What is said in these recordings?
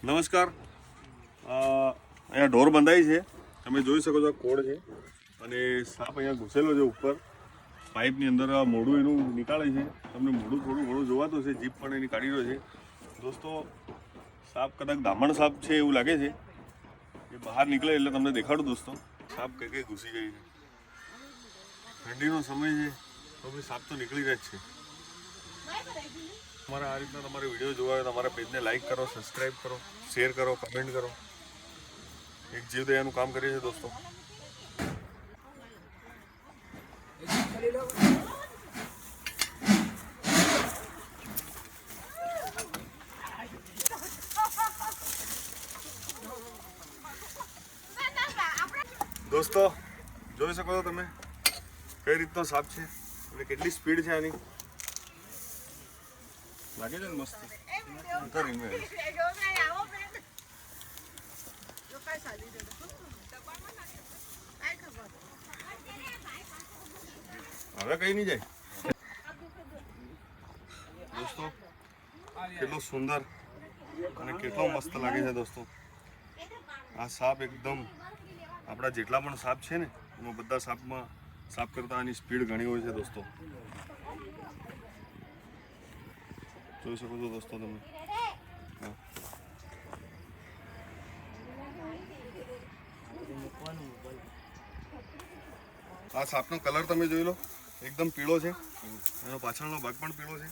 નમસ્કાર. અહીંયા ઢોર બંધાઈ છે, તમે જોઈ શકો છો. કોડ છે અને સાપ અહીંયા ઘૂસેલો છે ઉપર પાઇપની અંદર. મોઢું એનું નીકાળે છે. તમને મોઢું થોડું ઘણું જોવાતું છે, જીભ પણ એની કાઢી રહ્યો છે. દોસ્તો, સાપ કદાચ દામણ સાપ છે એવું લાગે છે. એ બહાર નીકળે એટલે તમને દેખાડું. દોસ્તો, સાપ કઈ કઈ ઘૂસી ગઈ છે. ઠંડીનો સમય છે તો બી સાપ તો નીકળી રહ્યા જ છે. તમારે આ રીતના તમારે વિડીયો જોવા હોય તો અમારા પેજને લાઈક કરો, સબસ્ક્રાઈબ કરો, શેર કરો, કમેન્ટ કરો. એક જીવદયાનું કામ કરીએ છીએ દોસ્તો. દોસ્તો, જોઈ શકો છો તમે કઈ રીતનો સાપ છે અને કેટલી સ્પીડ છે આની. લાગે છે ને મસ્ત. હવે કઈ નહીં જાય. દોસ્તો, કેટલો સુંદર અને કેટલો મસ્ત લાગે છે દોસ્તો. આ સાપ એકદમ આપણા જેટલા પણ સાપ છે ને એમાં બધા સાપમાં સાપ કરતા આની સ્પીડ ઘણી હોય છે દોસ્તો. જોઈ શકો છો દોસ્તો તમે. આ સાપનો કલર તમે જોઈ લો, એકદમ પીળો છે. એનો પાછળનો ભાગ પણ પીળો છે.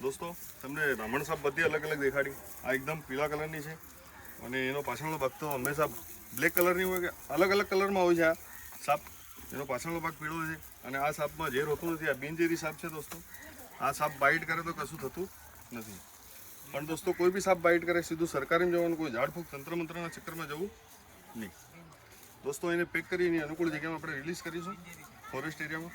દોસ્તો, તમને રામણ સાપ બધી અલગ અલગ દેખાડી. આ એકદમ પીળા કલરની છે અને એનો પાછળનો ભાગ તો હંમેશા બ્લેક કલરની હોય કે અલગ અલગ કલરમાં હોય છે. આ સાપ એનો પાછળનો ભાગ પીળો છે અને આ સાપમાં ઝેર હોતું નથી. આ બિનઝેરી સાપ છે દોસ્તો. આ સાપ બાઇટ કરે તો કશું થતું નથી. પણ દોસ્તો, કોઈ બી સાપ બાઇટ કરે સીધું સરકારીમાં જવાનું, કોઈ ઝાડફૂંક તંત્ર મંત્રના ચક્કરમાં જવું નહીં. દોસ્તો, એને પેક કરી એની અનુકૂળ જગ્યામાં આપણે રિલીઝ કરીશું ફોરેસ્ટ એરિયામાં.